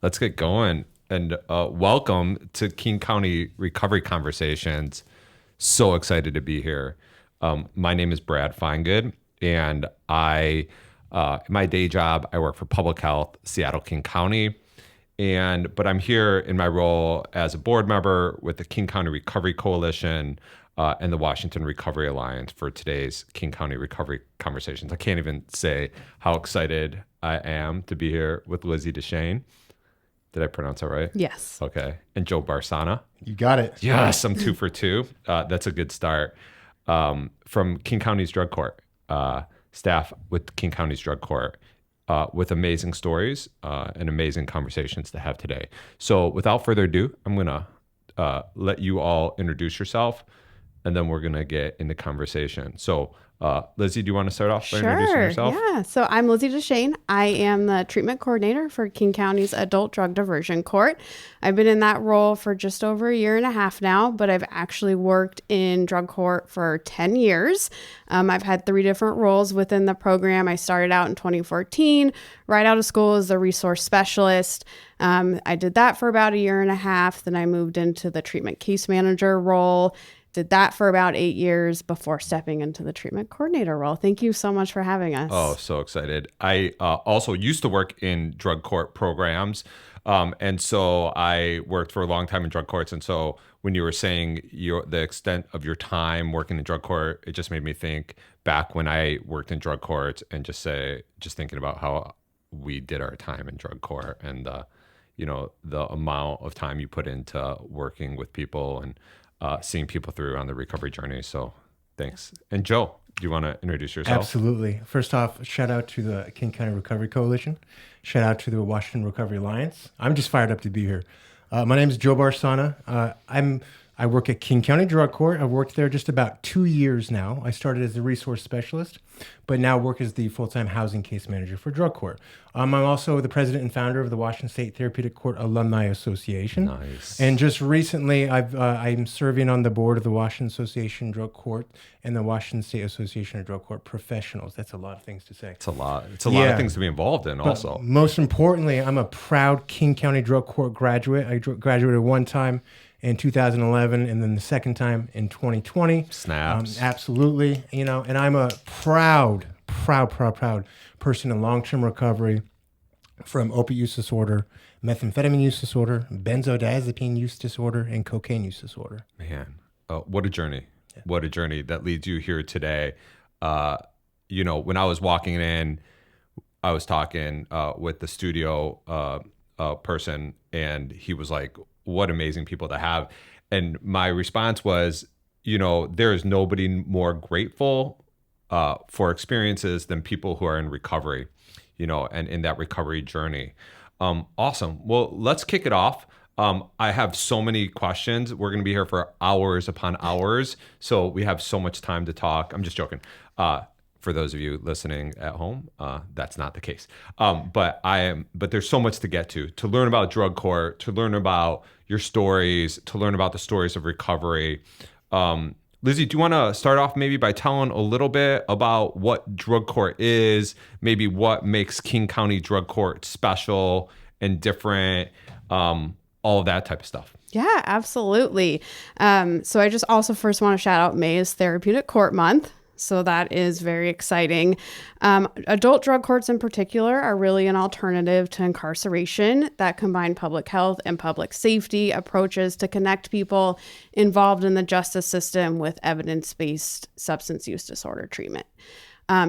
Let's get going. And welcome to King County Recovery Conversations. So excited to be here. My name is Brad Finegood, and in my day job, I work for Public Health, Seattle, King County. But I'm here in my role as a board member with the King County Recovery Coalition and the Washington Recovery Alliance for today's King County Recovery Conversations. I can't even say how excited I am to be here with Lizzy DesChane. Did I pronounce that right? Yes. Okay. And Joe Barsana. You got it. Yes, I'm 2 for 2. That's a good start. From King County's Drug Court, staff with King County's Drug Court, with amazing stories and amazing conversations to have today. So without further ado, I'm going to let you all introduce yourself, and then we're going to get into conversation. So Lizzy, do you want to start off by introducing yourself? Yeah. So I'm Lizzy DesChane. I am the treatment coordinator for King County's Adult Drug Diversion Court. I've been in that role for just over a year and a half now, but I've actually worked in drug court for 10 years. I've had 3 different roles within the program. I started out in 2014, right out of school as a resource specialist. I did that for about a year and a half. Then I moved into the treatment case manager role. Did that for about 8 years before stepping into the treatment coordinator role. Thank you so much for having us. Oh, so excited. I also used to work in drug court programs. And so I worked for a long time in drug courts. And so when you were saying the extent of your time working in drug court, it just made me think back when I worked in drug courts and just thinking about how we did our time in drug court and the amount of time you put into working with people and seeing people through on the recovery journey. So thanks. And Joe, do you want to introduce yourself? Absolutely. First off, shout out to the King County Recovery Coalition. Shout out to the Washington Recovery Alliance. I'm just fired up to be here. My name is Joe Barsana. I work at King County Drug Court. I've worked there just about 2 years now. I started as a resource specialist, but now work as the full-time housing case manager for drug court. I'm also the president and founder of the Washington State Therapeutic Court Alumni Association. Nice. And just recently, I'm serving on the board of the Washington Association Drug Court and the Washington State Association of Drug Court Professionals. That's a lot of things to say. It's a lot. It's a lot of things to be involved in also. But most importantly, I'm a proud King County Drug Court graduate. I graduated one time in 2011, and then the second time in 2020. Snaps. Absolutely. And I'm a proud person in long-term recovery from opiate use disorder, methamphetamine use disorder, benzodiazepine use disorder, and cocaine use disorder. Man, what a journey. Yeah. What a journey that leads you here today. When I was walking in, I was talking with the studio person, and he was like, what amazing people to have. And my response was, there is nobody more grateful for experiences than people who are in recovery, and in that recovery journey. Awesome. Well, let's kick it off. I have so many questions. We're going to be here for hours upon hours. So we have so much time to talk. I'm just joking. For those of you listening at home, that's not the case. But there's so much to get to learn about drug court, to learn about your stories, to learn about the stories of recovery. Lizzy, do you want to start off maybe by telling a little bit about what drug court is, maybe what makes King County Drug Court special and different, all of that type of stuff? Yeah, absolutely. So I just also first want to shout out May is Therapeutic Court Month. So that is very exciting. Adult drug courts in particular are really an alternative to incarceration that combine public health and public safety approaches to connect people involved in the justice system with evidence-based substance use disorder treatment.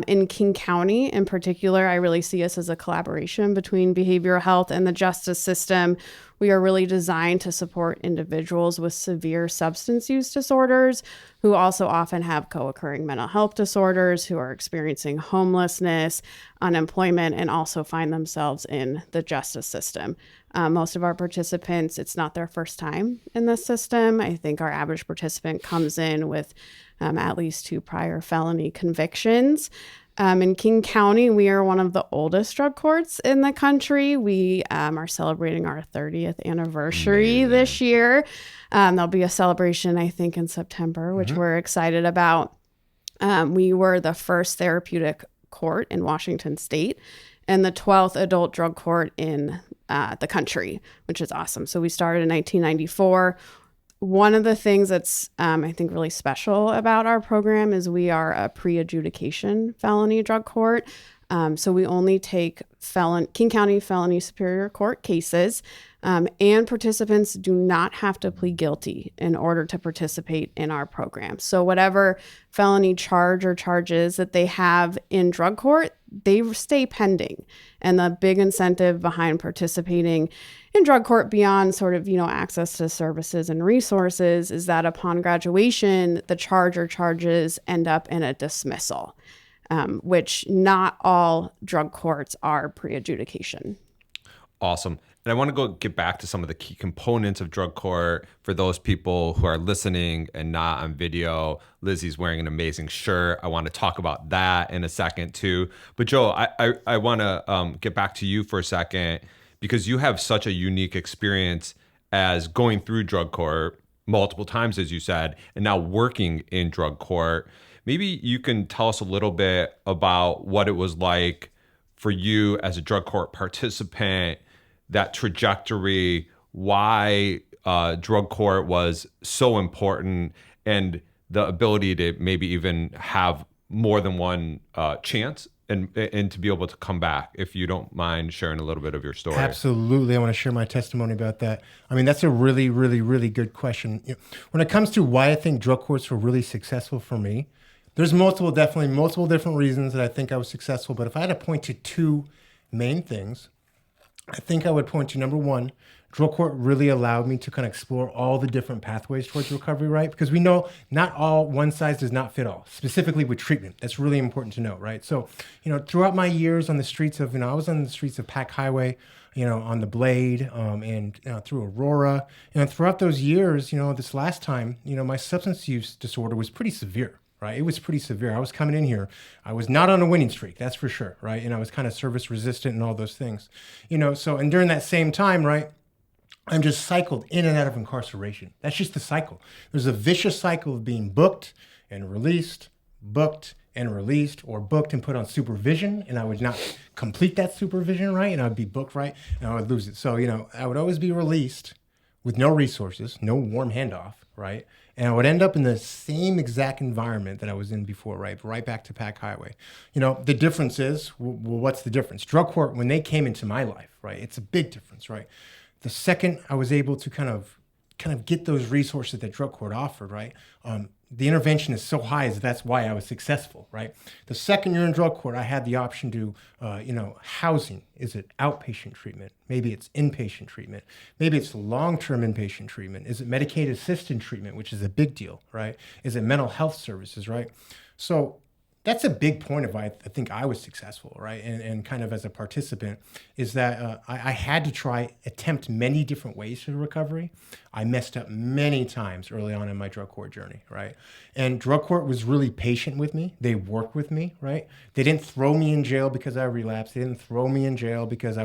In King County in particular, I really see us as a collaboration between behavioral health and the justice system. We are really designed to support individuals with severe substance use disorders who also often have co-occurring mental health disorders, who are experiencing homelessness, unemployment, and also find themselves in the justice system. Most of our participants, it's not their first time in the system. I think our average participant comes in with at least 2 prior felony convictions. In King County, we are one of the oldest drug courts in the country. We are celebrating our 30th anniversary this year. There'll be a celebration, I think, in September, which we're excited about. We were the first therapeutic court in Washington State and the 12th adult drug court in the country, which is awesome. So we started in 1994. One of the things that's, I think, really special about our program is we are a pre-adjudication felony drug court. So we only take King County Felony Superior Court cases, and participants do not have to plead guilty in order to participate in our program. So whatever felony charge or charges that they have in drug court, they stay pending. And the big incentive behind participating in drug court beyond sort of, access to services and resources is that upon graduation, the charge or charges end up in a dismissal. Which not all drug courts are pre-adjudication. Awesome. And I want to get back to some of the key components of drug court for those people who are listening and not on video. Lizzy's wearing an amazing shirt. I want to talk about that in a second too. But Joe, I want to get back to you for a second because you have such a unique experience as going through drug court multiple times, as you said, and now working in drug court. Maybe you can tell us a little bit about what it was like for you as a drug court participant, that trajectory, why drug court was so important, and the ability to maybe even have more than one chance and to be able to come back, if you don't mind sharing a little bit of your story. Absolutely. I want to share my testimony about that. I mean, that's a really, really, really good question. When it comes to why I think drug courts were really successful for me, there's multiple different reasons that I think I was successful. But if I had to point to two main things, I think I would point to number one, drug court really allowed me to kind of explore all the different pathways towards recovery, right? Because we know not all, one size does not fit all, specifically with treatment. That's really important to know, right? So, throughout my years on the streets of, I was on the streets of Pack Highway, on the Blade, and through Aurora. Throughout those years, this last time, my substance use disorder was pretty severe. Right, it was pretty severe. I was coming in here. I was not on a winning streak, that's for sure, right? And I was kind of service resistant and all those things, So, and during that same time, right, I'm just cycled in and out of incarceration. That's just the cycle. There's a vicious cycle of being booked and released, booked and released, or booked and put on supervision, and I would not complete that supervision, right? And I would be booked, right? And I would lose it. So, I would always be released with no resources, no warm handoff, right? And I would end up in the same exact environment that I was in before, right back to Pack Highway. The difference is, well, what's the difference? Drug court, when they came into my life, right, it's a big difference, right? The second I was able to kind of get those resources that drug court offered, right, the intervention is so high, that's why I was successful, right? The second you're in drug court, I had the option to, housing. Is it outpatient treatment? Maybe it's inpatient treatment. Maybe it's long-term inpatient treatment. Is it medicaid-assisted treatment, which is a big deal, right? Is it mental health services, right? So that's a big point of why I think I was successful, right? And kind of as a participant is that I had to attempt many different ways for recovery. I messed up many times early on in my drug court journey, right? And drug court was really patient with me. They worked with me, right? They didn't throw me in jail because I relapsed. They didn't throw me in jail because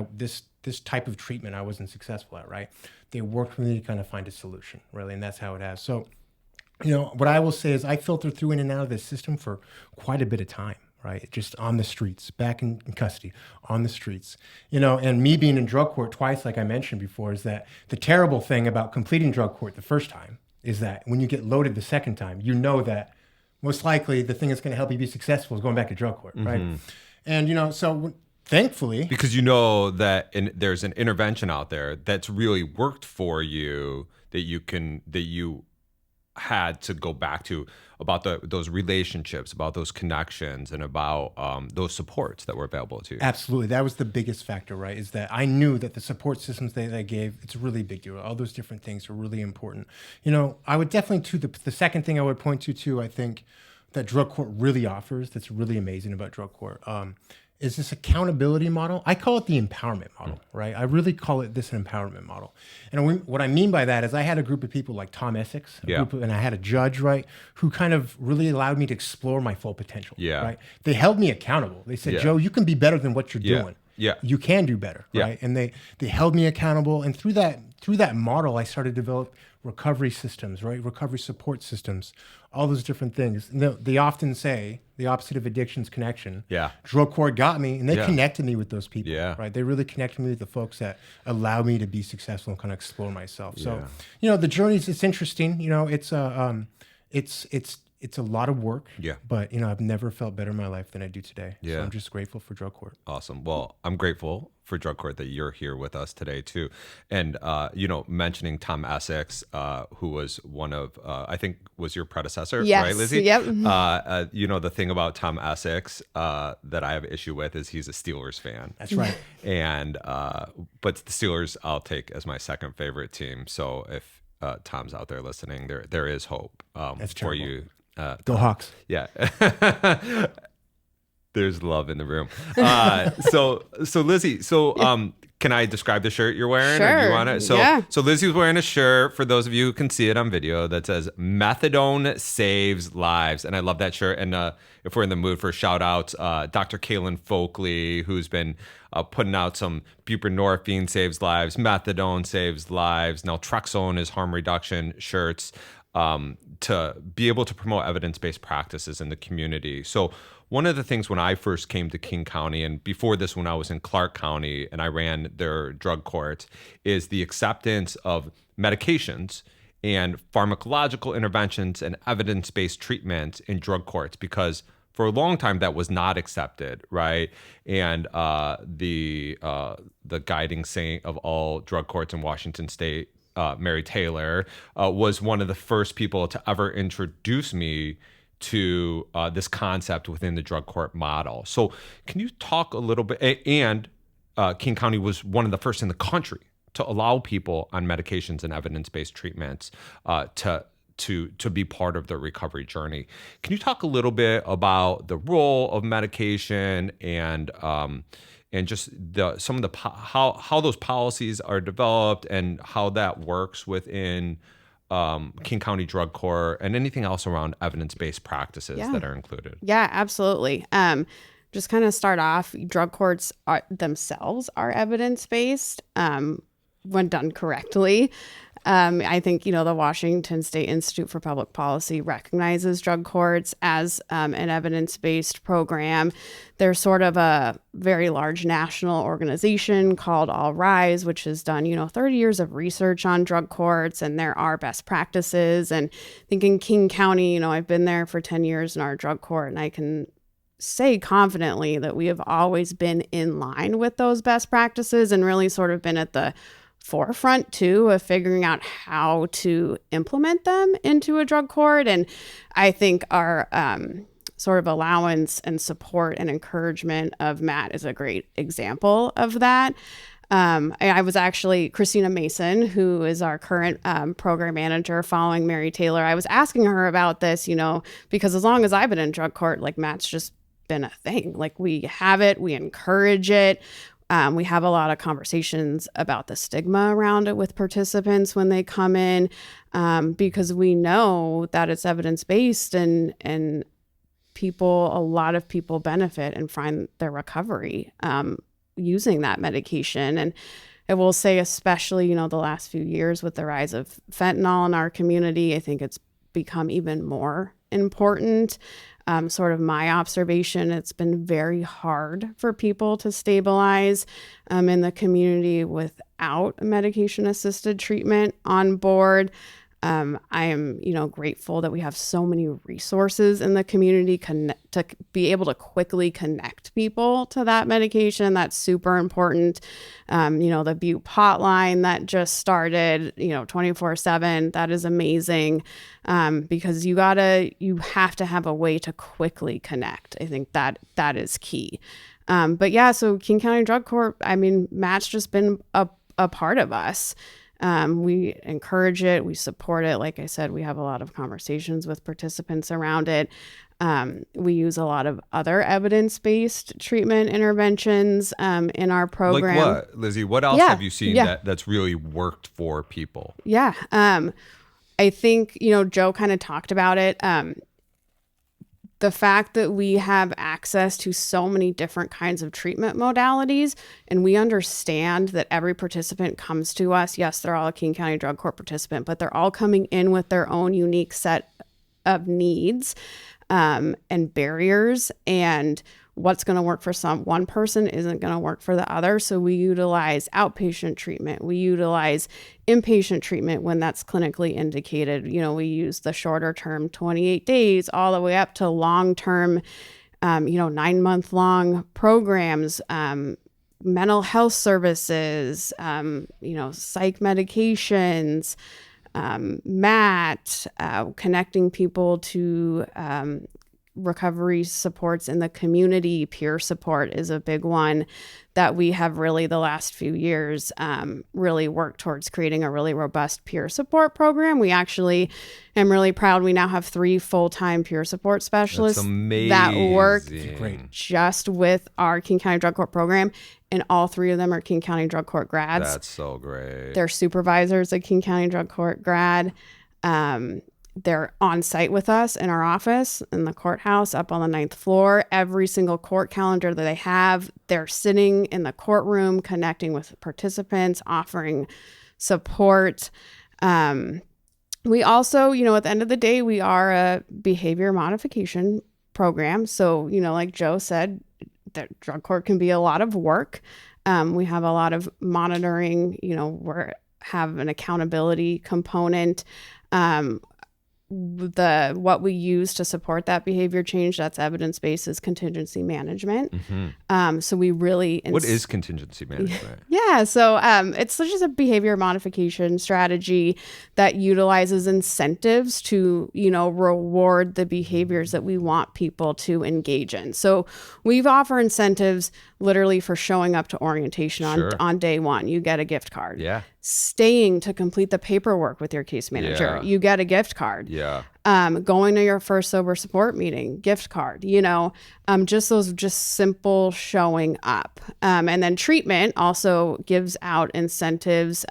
this type of treatment I wasn't successful at, right? They worked with me to kind of find a solution, really, and that's how it has. So, what I will say is I filtered through in and out of this system for quite a bit of time, right? Just on the streets, back in custody, on the streets, and me being in drug court twice, like I mentioned before, is that the terrible thing about completing drug court the first time is that when you get loaded the second time, that most likely the thing that's going to help you be successful is going back to drug court, right? And, so thankfully. Because that there's an intervention out there that's really worked for you that you had to go back to about those relationships, about those connections, and about those supports that were available to you. Absolutely. That was the biggest factor, right? Is that I knew that the support systems that I gave, it's a really big deal. All those different things are really important. I would definitely, the second thing I would point to too, I think that drug court really offers, that's really amazing about drug court, is this accountability model. I call it the empowerment model, right? I really call it an empowerment model. And what I mean by that is I had a group of people like Tom Essex, and I had a judge, right, who kind of really allowed me to explore my full potential, right? They held me accountable. They said, Joe, you can be better than what you're doing. Yeah. you can do better, Yeah. right? And they held me accountable, and through that model, I started to develop recovery systems, right? Recovery support systems, all those different things. And they often say the opposite of addiction is connection. Yeah. Drug court got me, and they Yeah. connected me with those people, Yeah. right? They really connected me with the folks that allow me to be successful and kind of explore myself. Yeah. So, you know, the journey's, it's interesting. You know, it's a lot of work. Yeah. But, you know, I've never felt better in my life than I do today. Yeah. So I'm just grateful for drug court. Awesome. Well, I'm grateful for drug court that you're here with us today too. And, you know, mentioning Tom Essex, who was one of, I think was your predecessor, Yes. right, Lizzy? Yep. You know, the thing about Tom Essex that I have issue with is he's a Steelers fan. That's right. And, but the Steelers I'll take as my second favorite team. So if Tom's out there listening, there is hope That's for terrible. you. Go Hawks. Yeah. There's love in the room. So Lizzy, can I describe the shirt you're wearing? Or do you Sure. want it? Yeah. So Lizzy's wearing a shirt, for those of you who can see it on video, that says methadone saves lives. And I love that shirt. And if we're in the mood for shout outs, Dr. Kaylin Folkley, who's been putting out some buprenorphine saves lives, methadone saves lives, naltrexone is harm reduction shirts, to be able to promote evidence-based practices in the community. So one of the things when I first came to King County, and before this when I was in Clark County and I ran their drug court, is the acceptance of medications and pharmacological interventions and evidence-based treatment in drug courts, because for a long time that was not accepted, right? And the guiding saint of all drug courts in Washington State, Mary Taylor, was one of the first people to ever introduce me to this concept within the drug court model. So can you talk a little bit, and King County was one of the first in the country to allow people on medications and evidence-based treatments to be part of their recovery journey. Can you talk a little bit about the role of medication and just some of the how those policies are developed and how that works within King County Drug Court, and anything else around evidence-based practices that are included? Yeah, absolutely. Just kind of start off, drug courts themselves are evidence-based when done correctly. I think, you know, the Washington State Institute for Public Policy recognizes drug courts as an evidence-based program. There's sort of a very large national organization called All Rise, which has done, 30 years of research on drug courts, and there are best practices. And I think in King County, I've been there for 10 years in our drug court, and I can say confidently that we have always been in line with those best practices and really sort of been at the forefront too of figuring out how to implement them into a drug court. And I think our sort of allowance and support and encouragement of Matt is a great example of that. I was actually Christina Mason, who is our current program manager following Mary Taylor. I was asking her about this, because as long as I've been in drug court, like Matt's just been a thing. Like we have it, we encourage it. We have a lot of conversations about the stigma around it with participants when they come in, because we know that it's evidence-based and a lot of people benefit and find their recovery using that medication. And I will say, especially, the last few years with the rise of fentanyl in our community, I think it's become even more important. Sort of my observation, it's been very hard for people to stabilize in the community without medication-assisted treatment on board. I am, grateful that we have so many resources in the community to be able to quickly connect people to that medication. That's super important. The Butte hotline that just started, 24/7, that is amazing, because you have to have a way to quickly connect. I think that is key. But yeah, so King County Drug Court, Matt's just been a part of us. We encourage it. We support it. Like I said, we have a lot of conversations with participants around it. We use a lot of other evidence-based treatment interventions in our program. Like what, Lizzy? What else have you seen that's really worked for people? Yeah. I think, Joe kind of talked about it. the fact that we have access to so many different kinds of treatment modalities, and we understand that every participant comes to us. Yes, they're all a King County Drug Court participant, but they're all coming in with their own unique set of needs and barriers, and what's going to work for one person isn't going to work for the other. So we utilize outpatient treatment. We utilize inpatient treatment when that's clinically indicated. We use the shorter term 28 days all the way up to long-term, 9-month long programs, mental health services, psych medications, MAT, connecting people to recovery supports in the community. Peer support is a big one that we have really the last few years really worked towards creating a really robust peer support program. We actually am really proud. We now have 3 full-time peer support specialists that work just with our King County Drug Court program. And all 3 of them are King County Drug Court grads. That's so great. They're supervisors at King County Drug Court grad. They're on site with us in our office in the courthouse up on the 9th floor. Every single court calendar that they have, they're sitting in the courtroom, connecting with participants, offering support. We also, at the end of the day, we are a behavior modification program. So, like Joe said, the drug court can be a lot of work. We have a lot of monitoring, we have an accountability component. What we use to support that behavior change, that's evidence-based, is contingency management. So we really... What is contingency management? Yeah, so it's just a behavior modification strategy that utilizes incentives to, reward the behaviors that we want people to engage in. So we've offered incentives literally for showing up to orientation on day 1. You get a gift card. Yeah. Staying to complete the paperwork with your case manager, you get a gift card. Yeah. Going to your first sober support meeting, gift card, just simple showing up. And then treatment also gives out incentives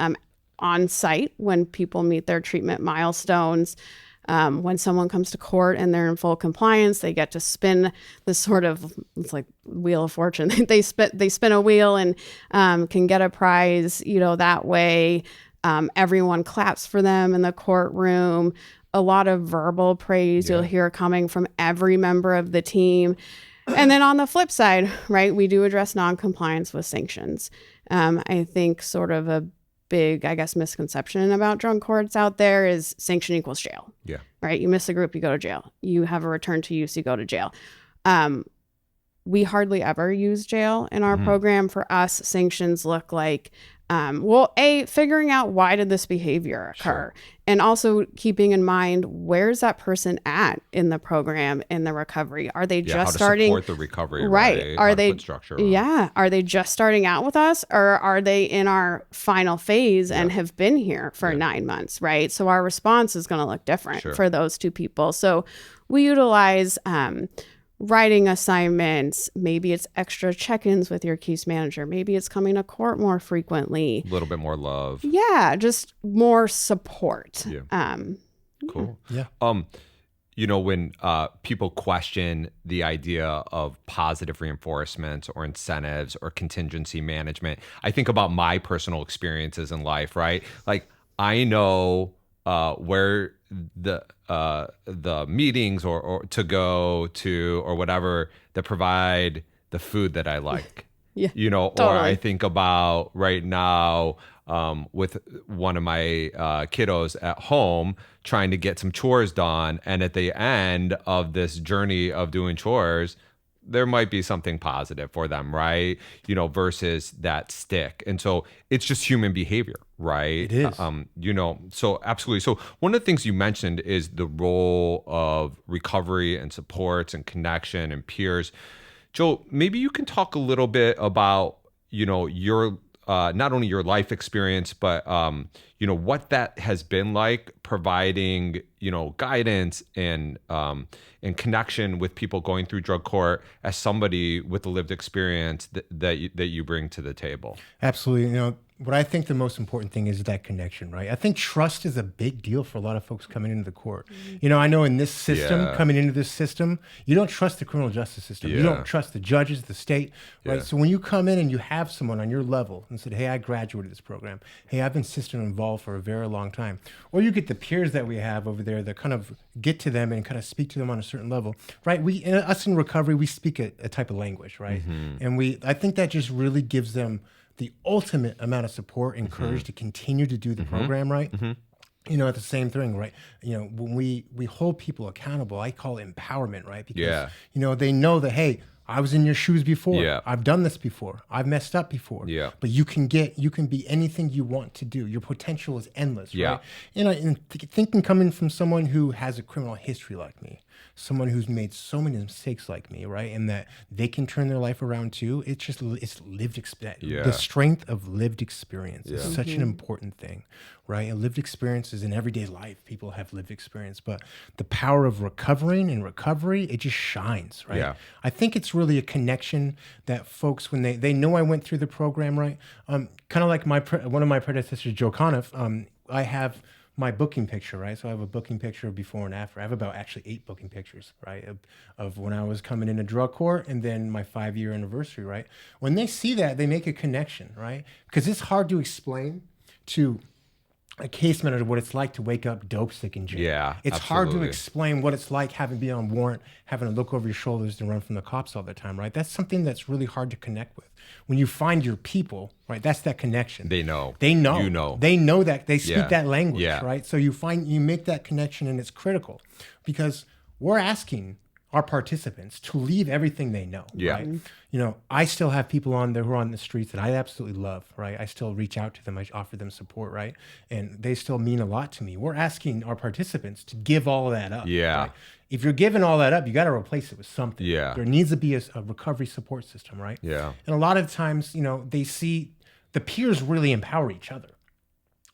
on site when people meet their treatment milestones. When someone comes to court and they're in full compliance, they get to spin this sort of, it's like Wheel of Fortune. they spin a wheel and can get a prize, that way. Everyone claps for them in the courtroom. A lot of verbal praise you'll hear coming from every member of the team. And then on the flip side, right, we do address non-compliance with sanctions. I think sort of a big, misconception about drug courts out there is sanction equals jail. Yeah. Right? You miss a group, you go to jail. You have a return to use, you go to jail. We hardly ever use jail in our program. For us, sanctions look like, figuring out why did this behavior occur? Sure. And also keeping in mind, where's that person at in the program, in the recovery? Are they just starting? Support the recovery, right? Are they structure? Are they just starting out with us, or are they in our final phase and have been here for 9 months? Right. So our response is going to look different for those 2 people. So we utilize writing assignments. Maybe it's extra check-ins with your case manager. Maybe it's coming to court more frequently. A little bit more love. Yeah, just more support. Yeah. Cool. Yeah. When people question the idea of positive reinforcement or incentives or contingency management, I think about my personal experiences in life, right? Like, I know where the meetings or to go to or whatever that provide the food that I like. Yeah, totally. Or I think about right now with one of my kiddos at home trying to get some chores done, and at the end of this journey of doing chores, there might be something positive for them, right? Versus that stick. And so it's just human behavior, right? It is. So absolutely. So one of the things you mentioned is the role of recovery and supports and connection and peers. Joe, maybe you can talk a little bit about, your not only your life experience, but what that has been like providing, guidance and connection with people going through drug court as somebody with the lived experience that you bring to the table. Absolutely. what I think the most important thing is that connection, right? I think trust is a big deal for a lot of folks coming into the court. I know in this system, Yeah. coming into this system, you don't trust the criminal justice system. You Yeah. don't trust the judges, the state, right? Yeah. So when you come in and you have someone on your level and said, hey, I graduated this program. Hey, I've been system involved for a very long time. Or you get the peers that we have over there that kind of get to them and kind of speak to them on a certain level, right? Us in recovery, we speak a type of language, right? And I think that just really gives them the ultimate amount of support and courage to continue to do the program, right? At the same thing, right? When we hold people accountable, I call it empowerment, right? Because, they know that, hey, I was in your shoes before. Yeah. I've done this before. I've messed up before. Yeah. But you can be anything you want to do. Your potential is endless, Yeah. right? Thinking coming from someone who has a criminal history like me, someone who's made so many mistakes like me, right? And that they can turn their life around too. It's lived experience. Yeah. The strength of lived experience is Yeah. such an important thing, right? And lived experiences in everyday life, people have lived experience, but the power of recovering and recovery, it just shines, right? Yeah. I think it's really a connection that folks, when they know I went through the program, right? Kind of like one of my predecessors, Joe Conniff, I have my booking picture, right? So I have a booking picture of before and after. I have about actually 8 booking pictures, right? Of when I was coming into drug court and then my 5-year anniversary, right? When they see that, they make a connection, right? Because it's hard to explain to a case manager what it's like to wake up dope sick in jail. Yeah, it's hard to absolutely. explain what it's like having been on warrant, having to look over your shoulders and run from the cops all the time, right? That's something that's really hard to connect with. When you find your people, right, that's that connection. They know. They know. You know. They know that. They speak Yeah. that language, Yeah. right? So you make that connection, and it's critical because we're asking our participants to leave everything they know, Yeah. right? I still have people on there who are on the streets that I absolutely love, right? I still reach out to them. I offer them support, right? And they still mean a lot to me. We're asking our participants to give all of that up. Yeah. Right? If you're giving all that up, you got to replace it with something. Yeah. There needs to be a recovery support system, right? Yeah. And a lot of times, they see the peers really empower each other.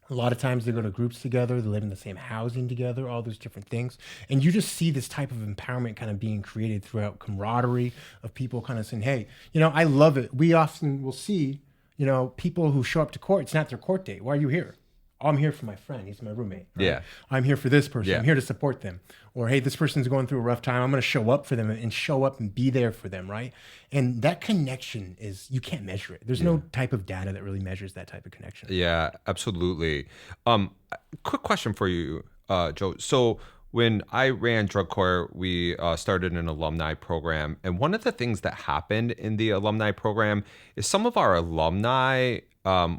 A lot of times they go to groups together, they live in the same housing together, all those different things. And you just see this type of empowerment kind of being created throughout camaraderie of people kind of saying, hey, I love it. We often will see, people who show up to court. It's not their court date. Why are you here? Oh, I'm here for my friend. He's my roommate. Right? Yeah. I'm here for this person. Yeah. I'm here to support them. Or, hey, this person's going through a rough time. I'm going to show up for them and show up and be there for them, right? And that connection you can't measure it. There's no type of data that really measures that type of connection. Yeah, absolutely. Quick question for you, Joe. So when I ran drug court, we started an alumni program. And one of the things that happened in the alumni program is some of our alumni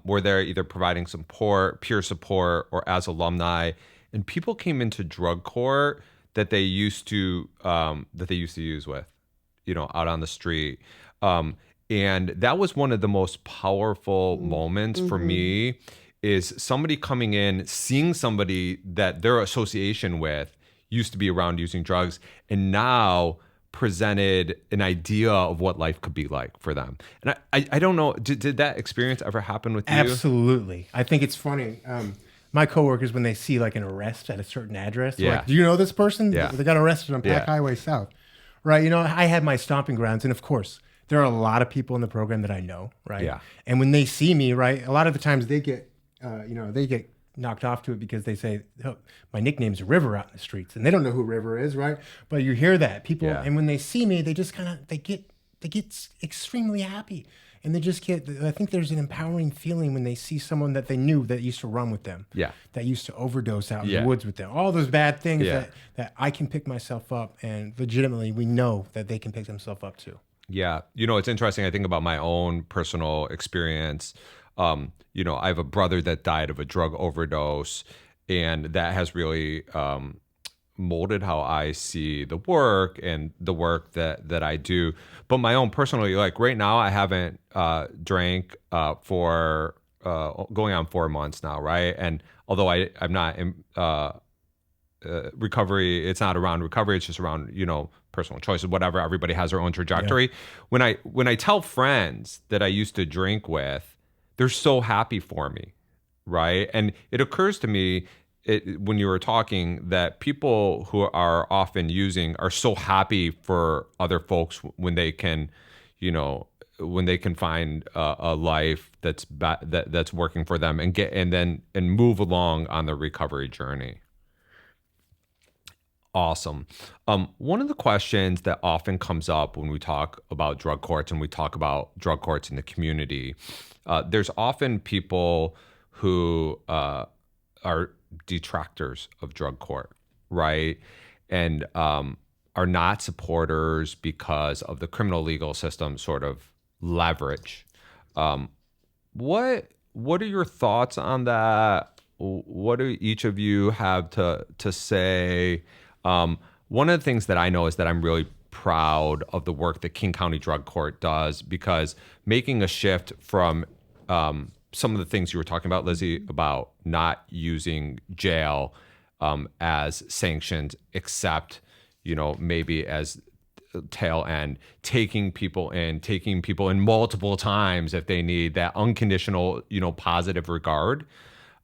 were there either providing support, peer support, or as alumni. And people came into drug court that they used to use with, out on the street. And that was one of the most powerful moments for me, is somebody coming in, seeing somebody that their association with used to be around using drugs, and now presented an idea of what life could be like for them. And I don't know, did that experience ever happen with you? Absolutely. I think it's funny. My coworkers, when they see like an arrest at a certain address, they're Yeah. like, do you know this person? Yeah. They got arrested on Pack Yeah. Highway South. Right. I had my stomping grounds. And of course, there are a lot of people in the program that I know. Right. Yeah. And when they see me, right, a lot of the times they get, they get knocked off to it because they say, oh, my nickname's River out in the streets. And they don't know who River is. Right. But you hear that. People, Yeah. and when they see me, they just kind of, they get extremely happy. And they just I think there's an empowering feeling when they see someone that they knew that used to run with them. Yeah. That used to overdose out in Yeah. the woods with them. All those bad things Yeah. that I can pick myself up. And legitimately, we know that they can pick themselves up too. Yeah. It's interesting. I think about my own personal experience. I have a brother that died of a drug overdose, and that has really molded how I see the work and the work that I do. But my own personally, like right now, I haven't drank for going on 4 months now, right? And although I'm not in recovery, it's not around recovery, it's just around, personal choices, whatever. Everybody has their own trajectory. Yeah. When I tell friends that I used to drink with, they're so happy for me, right? And it occurs to me when you were talking that people who are often using are so happy for other folks when they can, when they can find a life that's working for them and move along on the recovery journey. Awesome. One of the questions that often comes up when we talk about drug courts and we talk about drug courts in the community, there's often people who are detractors of drug court, right? And are not supporters because of the criminal legal system sort of leverage. What are your thoughts on that? What do each of you have to say? One of the things that I know is that I'm really proud of the work that King County Drug Court does, because making a shift from some of the things you were talking about, Lizzy, about not using jail as sanctioned, except, maybe as tail end, taking people in multiple times if they need that unconditional, positive regard.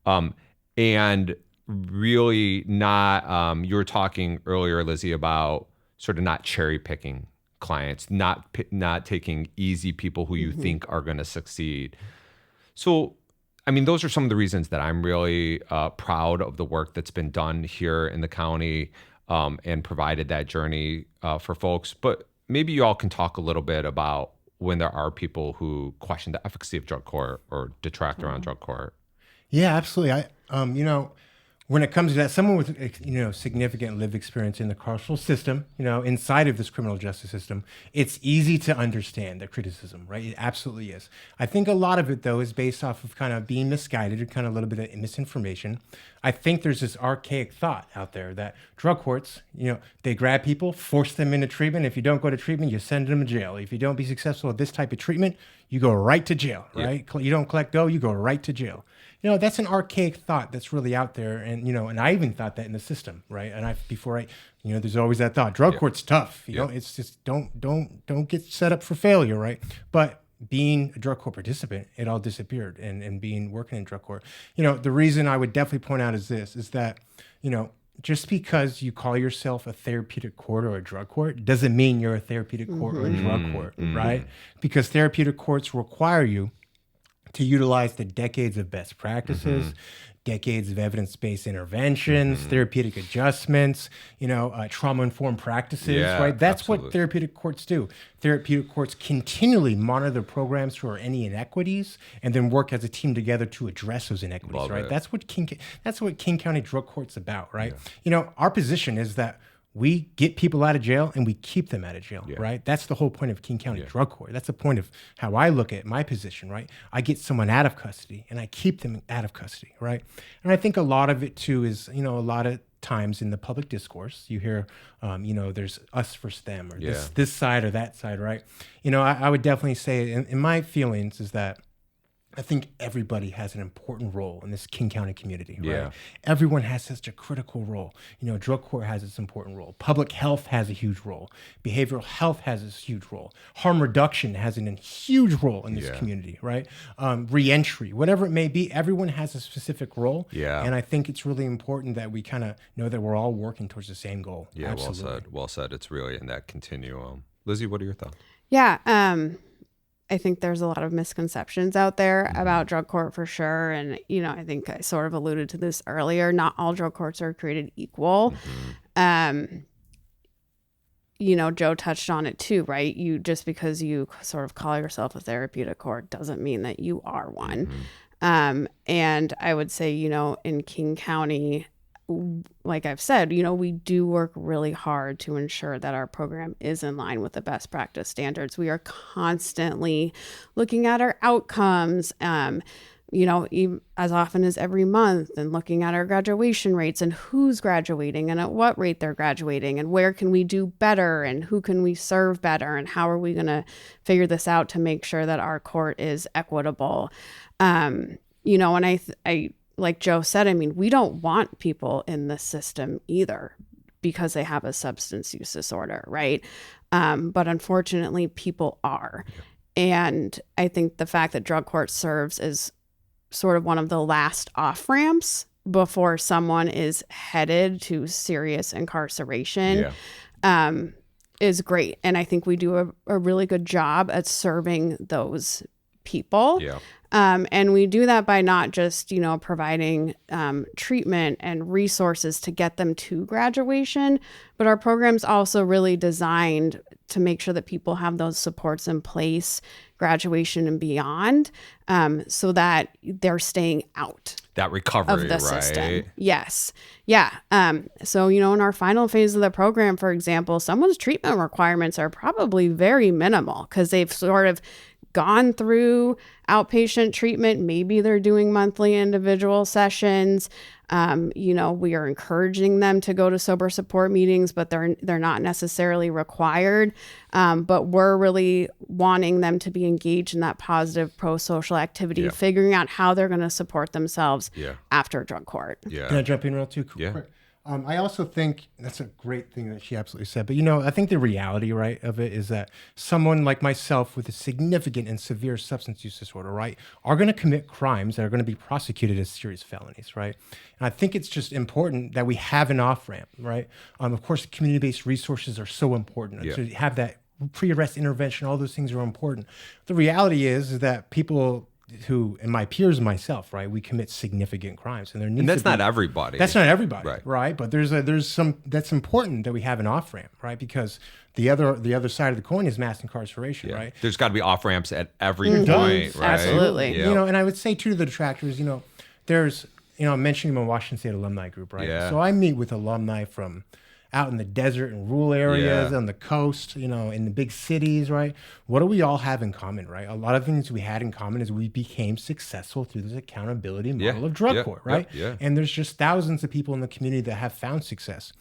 And really not, you were talking earlier, Lizzy, about sort of not cherry picking clients, not taking easy people who you think are going to succeed. So, I mean, those are some of the reasons that I'm really proud of the work that's been done here in the county and provided that journey for folks. But maybe you all can talk a little bit about when there are people who question the efficacy of drug court or detract around drug court. Yeah, absolutely. When it comes to that, someone with, significant lived experience in the carceral system, inside of this criminal justice system, it's easy to understand the criticism, right? It absolutely is. I think a lot of it, though, is based off of kind of being misguided or kind of a little bit of misinformation. I think there's this archaic thought out there that drug courts, they grab people, force them into treatment. If you don't go to treatment, you send them to jail. If you don't be successful at this type of treatment, you go right to jail, right? Yeah. You don't collect dough, you go right to jail. That's an archaic thought that's really out there. And, and I even thought that in the system, right? And there's always that thought, drug court's tough. It's just don't get set up for failure, right? But being a drug court participant, it all disappeared. And working in drug court, the reason I would definitely point out is that, just because you call yourself a therapeutic court or a drug court doesn't mean you're a therapeutic court or a drug court, right? Because therapeutic courts require you to utilize the decades of best practices, decades of evidence-based interventions, therapeutic adjustments, trauma-informed practices, right? That's absolutely what therapeutic courts do. Therapeutic courts continually monitor the programs for any inequities and then work as a team together to address those inequities, Love right? It. That's what King County Drug Court's about, right? Yeah. Our position is that we get people out of jail and we keep them out of jail, right? That's the whole point of King County Drug Court. That's the point of how I look at my position, right? I get someone out of custody and I keep them out of custody, right? And I think a lot of it too is, a lot of times in the public discourse, you hear, there's us versus them or this side or that side, right? I would definitely say in my feelings is that I think everybody has an important role in this King County community, right? Yeah. Everyone has such a critical role. Drug court has its important role. Public health has a huge role. Behavioral health has a huge role. Harm reduction has a huge role in this community, right? Reentry, whatever it may be, everyone has a specific role. Yeah. And I think it's really important that we kind of know that we're all working towards the same goal. Yeah, absolutely. Well said. It's really in that continuum. Lizzy, what are your thoughts? Yeah, I think there's a lot of misconceptions out there about drug court for sure. And, I think I sort of alluded to this earlier. Not all drug courts are created equal. Joe touched on it too, right? Just because you sort of call yourself a therapeutic court doesn't mean that you are one. And I would say, in King County, like I've said, we do work really hard to ensure that our program is in line with the best practice standards. We are constantly looking at our outcomes, as often as every month, and looking at our graduation rates and who's graduating and at what rate they're graduating and where can we do better and who can we serve better and how are we going to figure this out to make sure that our court is equitable. And I like Joe said, we don't want people in the system either because they have a substance use disorder, right? But unfortunately, people are. And I think the fact that drug court serves as sort of one of the last off-ramps before someone is headed to serious incarceration is great. And I think we do a really good job at serving those people. Yeah. And we do that by not just, providing treatment and resources to get them to graduation, but our program's also really designed to make sure that people have those supports in place, graduation and beyond, so that they're staying out That recovery, of the right? system. Yes. Yeah. So, in our final phase of the program, for example, someone's treatment requirements are probably very minimal because they've sort of gone through outpatient treatment. Maybe they're doing monthly individual sessions. We are encouraging them to go to sober support meetings, but they're not necessarily required. But we're really wanting them to be engaged in that positive pro-social activity, figuring out how they're going to support themselves after drug court. Yeah. Can I jump in real quick? Yeah. I also think that's a great thing that she absolutely said. But, I think the reality, right, of it is that someone like myself with a significant and severe substance use disorder, right, are going to commit crimes that are going to be prosecuted as serious felonies, right? And I think it's just important that we have an off-ramp, right? Of course, community-based resources are so important. Yeah. To have that pre-arrest intervention, all those things are important. The reality is that people who, and my peers and myself, right, we commit significant crimes, and there needs And that's to be, not everybody. That's not everybody, Right. right? But there's some that's important that we have an off ramp, right? Because the other side of the coin is mass incarceration, Yeah. right? There's got to be off ramps at every There point, does. right? Absolutely. Yeah. And I would say too to the detractors, there's I'm mentioning my Washington State alumni group, right? Yeah. So I meet with alumni from out in the desert and rural areas, Yeah. on the coast, in the big cities, right? What do we all have in common, right? A lot of things we had in common is we became successful through this accountability model of drug court, right? Yeah. And there's just thousands of people in the community that have found success.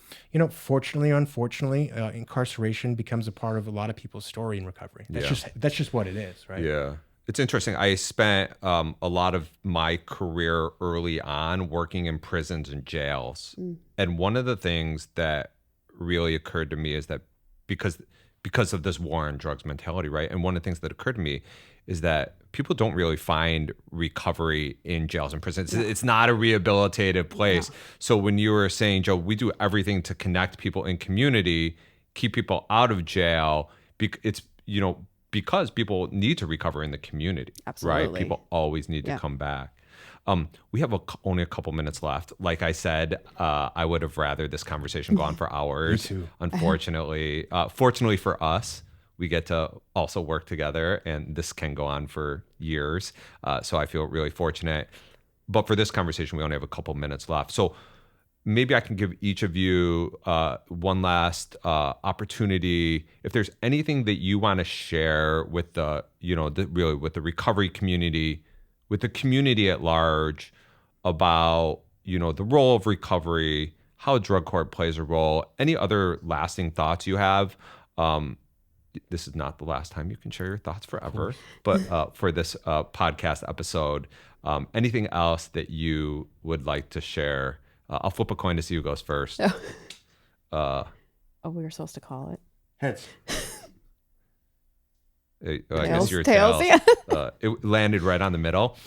Fortunately, unfortunately, incarceration becomes a part of a lot of people's story in recovery. That's just what it is, right? Yeah. It's interesting. I spent a lot of my career early on working in prisons and jails. And one of the things that really occurred to me is that because of this war on drugs mentality, right? And one of the things that occurred to me is that people don't really find recovery in jails and prisons. It's not a rehabilitative place. So when you were saying, Joe, we do everything to connect people in community, keep people out of jail, it's, because people need to recover in the community, Absolutely. right? People always need to come back. We have only a couple minutes left. Like I said, I would have rather this conversation go on for hours. Me too. Unfortunately, fortunately for us, we get to also work together, and this can go on for years. So I feel really fortunate. But for this conversation, we only have a couple minutes left. So maybe I can give each of you one last opportunity. If there's anything that you want to share with with the recovery community, with the community at large, about the role of recovery, how drug court plays a role, any other lasting thoughts you have. This is not the last time you can share your thoughts forever, but for this podcast episode, anything else that you would like to share? I'll flip a coin to see who goes first. We were supposed to call it. Heads. I guess your tails. tails. It landed right on the middle.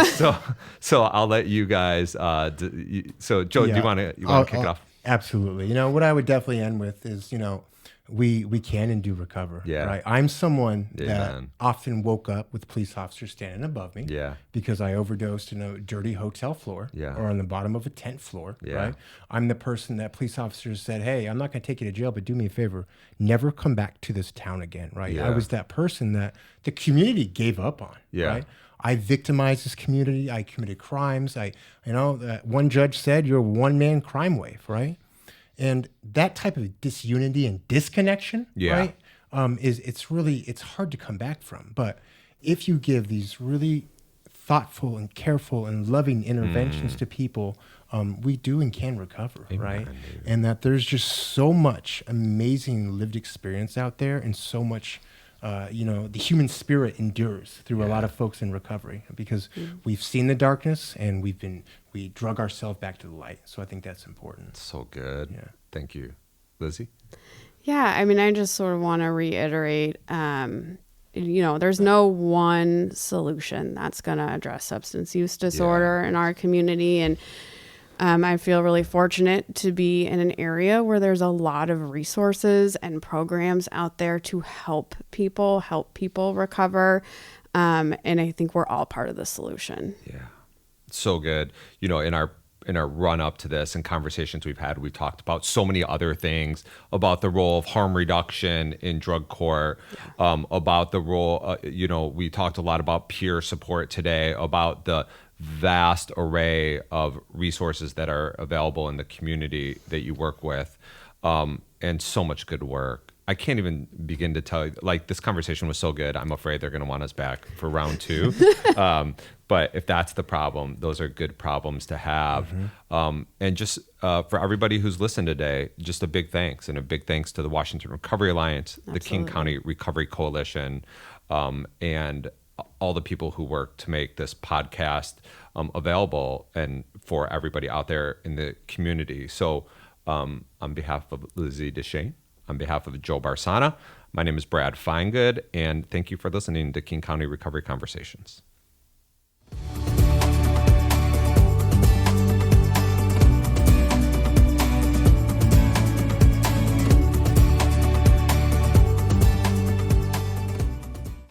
So I'll let you guys. So Joe, do you want to kick it off? Absolutely. What I would definitely end with is, we can and do recover. Yeah. Right. I'm someone that man. often woke up with police officers standing above me. Yeah. Because I overdosed in a dirty hotel floor. Yeah. Or on the bottom of a tent floor. Yeah. Right. I'm the person that police officers said, "Hey, I'm not going to take you to jail, but do me a favor, never come back to this town again." Right. Yeah. I was that person that the community gave up on. Yeah. Right. I victimized this community. I committed crimes. One judge said, "You're a one-man crime wave." Right. And that type of disunity and disconnection, right, it's hard to come back from. But if you give these really thoughtful and careful and loving interventions to people, we do and can recover, right? Dude. And that there's just so much amazing lived experience out there, and so much, the human spirit endures through a lot of folks in recovery, because we've seen the darkness and we drug ourselves back to the light. So I think that's important. So good. Yeah. Thank you. Lizzy? Yeah, I just sort of want to reiterate, there's no one solution that's going to address substance use disorder in our community. And I feel really fortunate to be in an area where there's a lot of resources and programs out there to help people recover. And I think we're all part of the solution. Yeah. So good. You know, in our run up to this and conversations we've had, we've talked about so many other things, about the role of harm reduction in drug court, about the role, we talked a lot about peer support today, about the vast array of resources that are available in the community that you work with, and so much good work. I can't even begin to tell you, like, this conversation was so good. I'm afraid they're going to want us back for round 2. But if that's the problem, those are good problems to have. And just for everybody who's listened today, just a big thanks, and a big thanks to the Washington Recovery Alliance, the King County Recovery Coalition, and all the people who work to make this podcast available and for everybody out there in the community. So on behalf of Lizzy DesChane, on behalf of Joe Barsana, my name is Brad Finegood, and thank you for listening to King County Recovery Conversations.